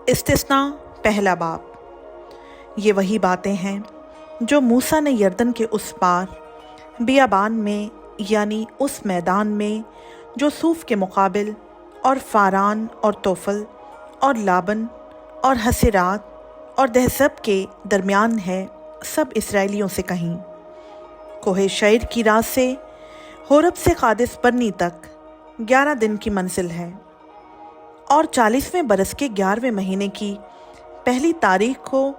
इस्तिस्ना पहला बाब। ये वही बातें हैं जो मूसा ने यरदन के उस पार बियाबान में, यानी उस मैदान में जो सूफ के मुकाबिल और फारान और तोफल और लाबन और हसरात और दहसब के दरमियान है, सब इसराइलियों से कहीं। कोहे शैर की राह से होरब से कादिस बर्नी तक 11 दिन की मंजिल है, और 40वें बरस के 11वें महीने की पहली तारीख को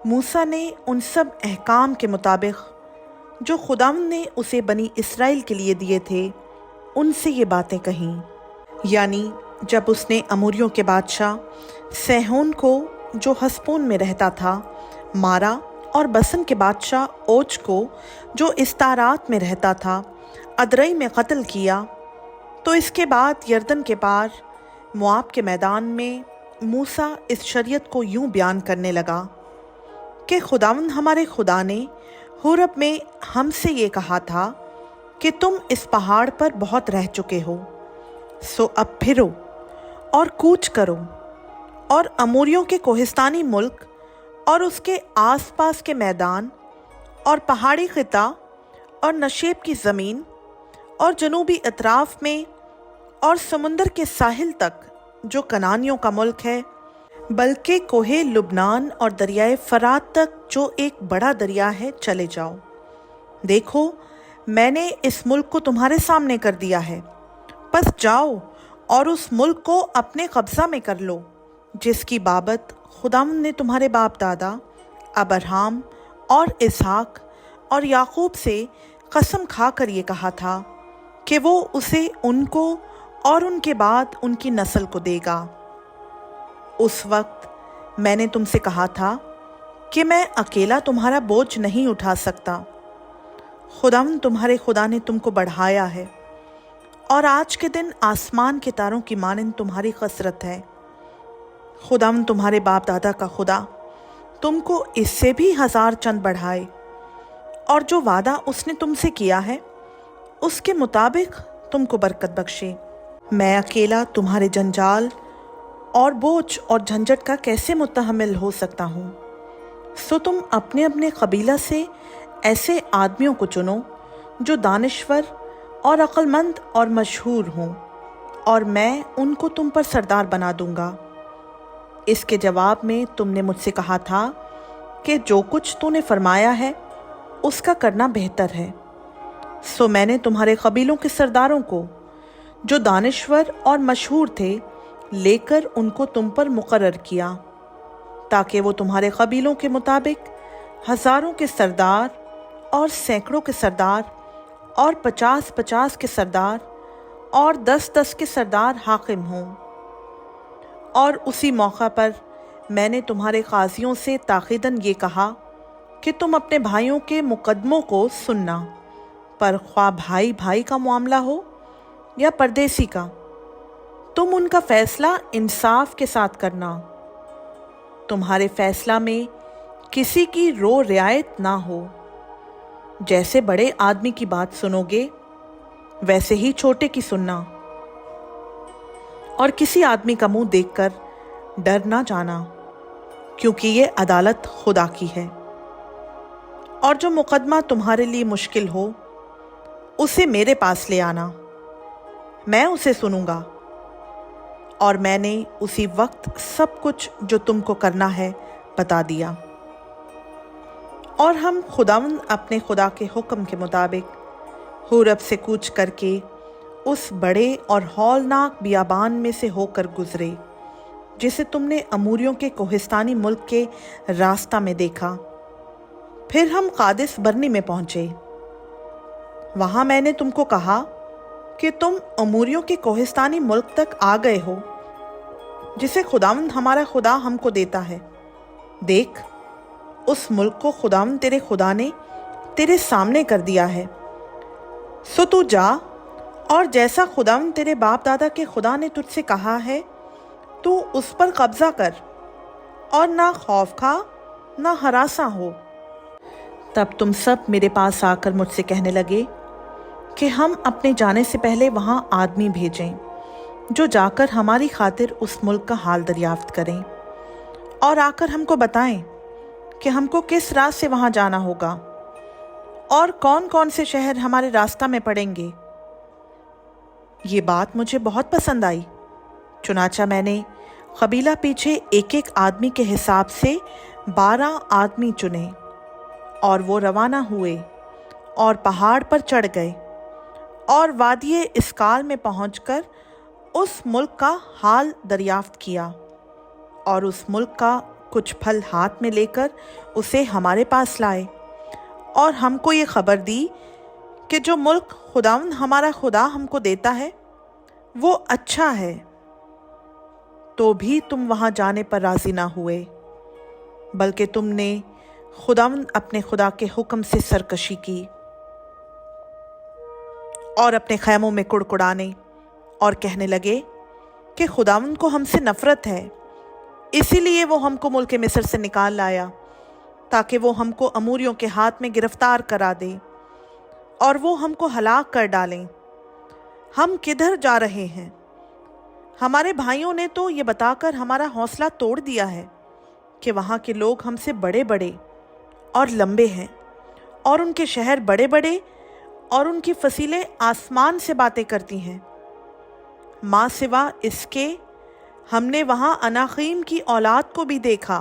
मूसा ने उन सब अहकाम के मुताबिक जो खुदावंद ने उसे बनी इसराइल के लिए दिए थे, उनसे ये बातें कहीं। यानी जब उसने अमोरियों के बादशाह सहोन को, जो हसपोन में रहता था, मारा, और बसन के बादशाह ओज को, जो इस्तारात में रहता था, अदरई में कत्ल किया, तो इसके बाद यरदन के पार मुआब के मैदान में मूसा इस शरीयत को यूं बयान करने लगा कि खुदावंद हमारे खुदा ने होरब में हमसे ये कहा था कि तुम इस पहाड़ पर बहुत रह चुके हो, सो अब फिरो और कूच करो और अमोरियों के कोहिस्तानी मुल्क और उसके आसपास के मैदान और पहाड़ी खिता और नशेब की ज़मीन और जनूबी अतराफ में और समुंदर के साहिल तक जो कनानियों का मुल्क है, बल्कि कोहे लुबनान और दरियाए फरात तक जो एक बड़ा दरिया है, चले जाओ। देखो, मैंने इस मुल्क को तुम्हारे सामने कर दिया है, बस जाओ और उस मुल्क को अपने कब्जा में कर लो, जिसकी बाबत खुदावंद ने तुम्हारे बाप दादा अब्राहम और इसहाक और याकूब से कसम खाकर ये कहा था कि वो उसे उनको और उनके बाद उनकी नस्ल को देगा। उस वक्त मैंने तुमसे कहा था कि मैं अकेला तुम्हारा बोझ नहीं उठा सकता। खुदावंद तुम्हारे खुदा ने तुमको बढ़ाया है, और आज के दिन आसमान के तारों की मानिंद तुम्हारी कसरत है। खुदावंद तुम्हारे बाप दादा का खुदा तुमको इससे भी 1000 चंद बढ़ाए, और जो वादा उसने तुमसे किया है उसके मुताबिक तुमको बरकत बख्शे। मैं अकेला तुम्हारे जंजाल और बोझ और झंझट का कैसे मुतहम्मिल हो सकता हूँ? सो तुम अपने अपने कबीला से ऐसे आदमियों को चुनो जो दानिश्वर और अक्लमंद और मशहूर हों, और मैं उनको तुम पर सरदार बना दूंगा। इसके जवाब में तुमने मुझसे कहा था कि जो कुछ तूने फरमाया है उसका करना बेहतर है। सो मैंने तुम्हारे कबीलों के सरदारों को, जो दानिश्वर और मशहूर थे, लेकर उनको तुम पर मुकर्रर किया, ताकि वो तुम्हारे कबीलों के मुताबिक 1000 के सरदार और सैकड़ों के सरदार और 50-50 के सरदार और 10-10 के सरदार हाकिम हों। और उसी मौका पर मैंने तुम्हारे काजियों से ताकीदन ये कहा कि तुम अपने भाइयों के मुकदमों को सुनना, पर ख्वाह भाई भाई का मामला हो या परदेसी का, तुम उनका फैसला इंसाफ के साथ करना। तुम्हारे फैसला में किसी की रो रियायत ना हो। जैसे बड़े आदमी की बात सुनोगे, वैसे ही छोटे की सुनना, और किसी आदमी का मुंह देखकर डर ना जाना, क्योंकि ये अदालत खुदा की है। और जो मुकदमा तुम्हारे लिए मुश्किल हो, उसे मेरे पास ले आना, मैं उसे सुनूंगा। और मैंने उसी वक्त सब कुछ जो तुमको करना है बता दिया। और हम खुदावंद अपने खुदा के हुक्म के मुताबिक होरब से कूच करके उस बड़े और हौलनाक बियाबान में से होकर गुजरे, जिसे तुमने अमूरियों के कोहिस्तानी मुल्क के रास्ता में देखा। फिर हम कादिस बर्नी में पहुंचे। वहां मैंने तुमको कहा कि तुम अमूरियों के कोहिस्तानी मुल्क तक आ गए हो, जिसे खुदावंद हमारा खुदा हमको देता है। देख, उस मुल्क को खुदावंद तेरे खुदा ने तेरे सामने कर दिया है। सो तू जा, और जैसा खुदावंद तेरे बाप दादा के खुदा ने तुझसे कहा है, तू उस पर कब्जा कर, और ना खौफ खा ना हरासा हो। तब तुम सब मेरे पास आकर मुझसे कहने लगे कि हम अपने जाने से पहले वहां आदमी भेजें, जो जाकर हमारी खातिर उस मुल्क का हाल दरियाफ्त करें। और आकर हमको बताएं कि हमको किस राह से वहां जाना होगा और कौन कौन से शहर हमारे रास्ता में पड़ेंगे। ये बात मुझे बहुत पसंद आई। चुनाचा मैंने कबीला पीछे एक एक आदमी के हिसाब से 12 आदमी चुने और वो रवाना हुए और पहाड़ पर चढ़ गए और वादिये इसकाल में पहुंचकर उस मुल्क का हाल दरियाफ्त किया और उस मुल्क का कुछ फल हाथ में लेकर उसे हमारे पास लाए और हमको ये खबर दी कि जो मुल्क खुदावंद हमारा खुदा हमको देता है वो अच्छा है। तो भी तुम वहाँ जाने पर राज़ी ना हुए, बल्कि तुमने खुदावंद अपने खुदा के हुक्म से सरकशी की और अपने खैमों में कुड़कुड़ाने और कहने लगे कि खुदावंद को हमसे नफ़रत है, इसीलिए वो हमको मुल्क मिस्र से निकाल लाया ताकि वो हमको अमूरियों के हाथ में गिरफ्तार करा दे और वो हमको हलाक कर डालें। हम किधर जा रहे हैं? हमारे भाइयों ने तो ये बताकर हमारा हौसला तोड़ दिया है कि वहाँ के लोग हमसे बड़े बड़े और लंबे हैं और उनके शहर बड़े बड़े और उनकी फसीलें आसमान से बातें करती हैं। माँ सिवा इसके हमने वहाँ अनाकीम की औलाद को भी देखा।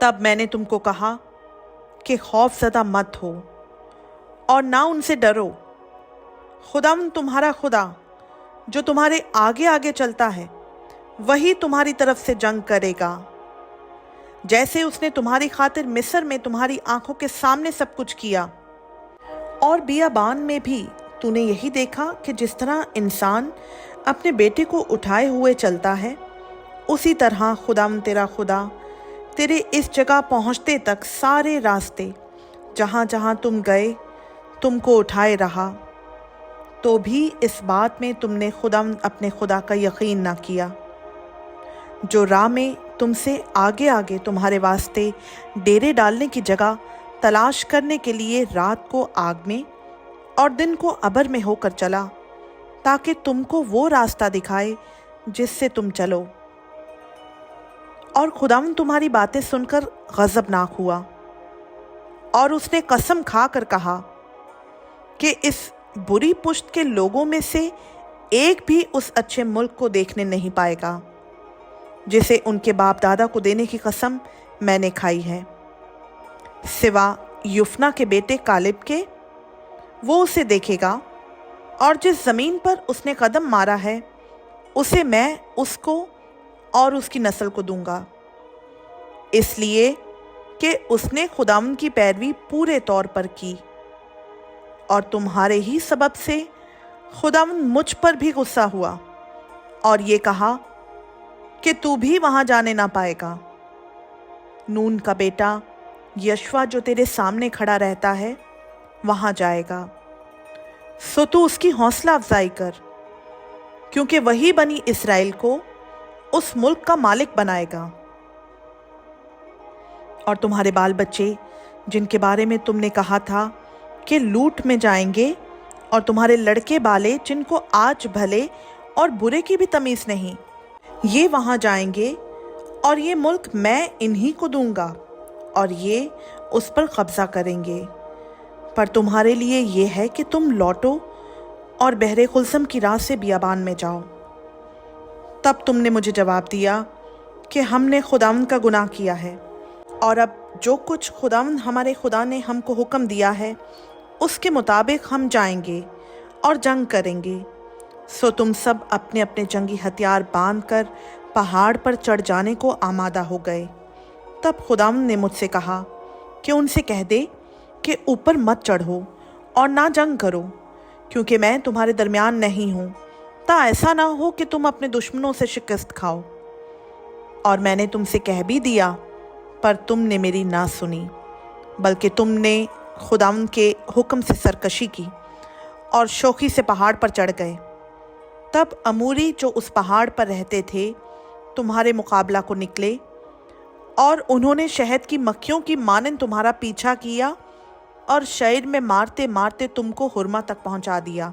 तब मैंने तुमको कहा कि खौफज़दा मत हो और ना उनसे डरो। खुदावंद तुम्हारा खुदा जो तुम्हारे आगे आगे चलता है वही तुम्हारी तरफ से जंग करेगा, जैसे उसने तुम्हारी खातिर मिस्र में तुम्हारी आंखों के सामने सब कुछ किया। और बियाबान में भी तूने यही देखा कि जिस तरह इंसान अपने बेटे को उठाए हुए चलता है, उसी तरह खुदावंद तेरा खुदा तेरे इस जगह पहुँचते तक सारे रास्ते जहाँ जहाँ तुम गए तुमको उठाए रहा। तो भी इस बात में तुमने खुदावंद अपने खुदा का यकीन ना किया, जो राह में तुमसे आगे आगे तुम्हारे वास्ते डेरे डालने की जगह तलाश करने के लिए रात को आग में और दिन को अबर में होकर चला, ताकि तुमको वो रास्ता दिखाए जिससे तुम चलो। और खुदावंद तुम्हारी बातें सुनकर गज़बनाक हुआ और उसने कसम खा कर कहा कि इस बुरी पुश्त के लोगों में से एक भी उस अच्छे मुल्क को देखने नहीं पाएगा जिसे उनके बाप दादा को देने की कसम मैंने खाई है, सिवा युफना के बेटे कालिब के। वो उसे देखेगा और जिस ज़मीन पर उसने कदम मारा है उसे मैं उसको और उसकी नस्ल को दूंगा, इसलिए कि उसने खुदावंद की पैरवी पूरे तौर पर की। और तुम्हारे ही सबब से खुदावंद मुझ पर भी गुस्सा हुआ और ये कहा कि तू भी वहाँ जाने ना पाएगा। नून का बेटा यशवा जो तेरे सामने खड़ा रहता है वहाँ जाएगा, सो तू उसकी हौसला अफजाई कर, क्योंकि वही बनी इस्राएल को उस मुल्क का मालिक बनाएगा। और तुम्हारे बाल बच्चे जिनके बारे में तुमने कहा था कि लूट में जाएंगे, और तुम्हारे लड़के बाले जिनको आज भले और बुरे की भी तमीज़ नहीं, ये वहाँ जाएंगे और ये मुल्क मैं इन्हीं को दूंगा और ये उस पर कब्ज़ा करेंगे। पर तुम्हारे लिए ये है कि तुम लौटो और बहरे कुलसम की राह से बियाबान में जाओ। तब तुमने मुझे जवाब दिया कि हमने खुदावंद का गुनाह किया है, और अब जो कुछ खुदावंद हमारे खुदा ने हमको हुक्म दिया है उसके मुताबिक हम जाएंगे और जंग करेंगे। सो तुम सब अपने अपने जंगी हथियार बांधकर पहाड़ पर चढ़ जाने को आमादा हो गए। तब खुदावंद ने मुझसे कहा कि उनसे कह दे कि ऊपर मत चढ़ो और ना जंग करो, क्योंकि मैं तुम्हारे दरमियान नहीं हूँ, ता ऐसा ना हो कि तुम अपने दुश्मनों से शिकस्त खाओ। और मैंने तुमसे कह भी दिया, पर तुमने मेरी ना सुनी, बल्कि तुमने खुदावंद के हुक्म से सरकशी की और शोखी से पहाड़ पर चढ़ गए। तब अमूरी जो उस पहाड़ पर रहते थे तुम्हारे मुकाबला को निकले, और उन्होंने शहद की मक्खियों की मानन तुम्हारा पीछा किया और शहर में मारते मारते तुमको हुरमा तक पहुंचा दिया।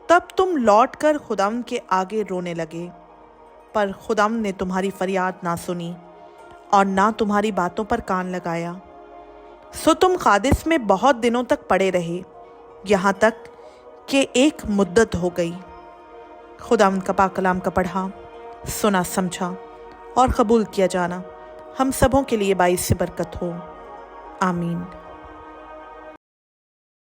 तब तुम लौटकर खुदावंद के आगे रोने लगे پر خداوند نے تمہاری فریاد نہ سنی اور نہ تمہاری باتوں پر کان لگایا، سو تم قادس میں بہت دنوں تک پڑے رہے، یہاں تک کہ ایک مدت ہو گئی۔ خداوند کا پاک کلام کا پڑھا، سنا، سمجھا اور قبول کیا جانا ہم سبوں کے لیے باعث برکت ہو، آمین۔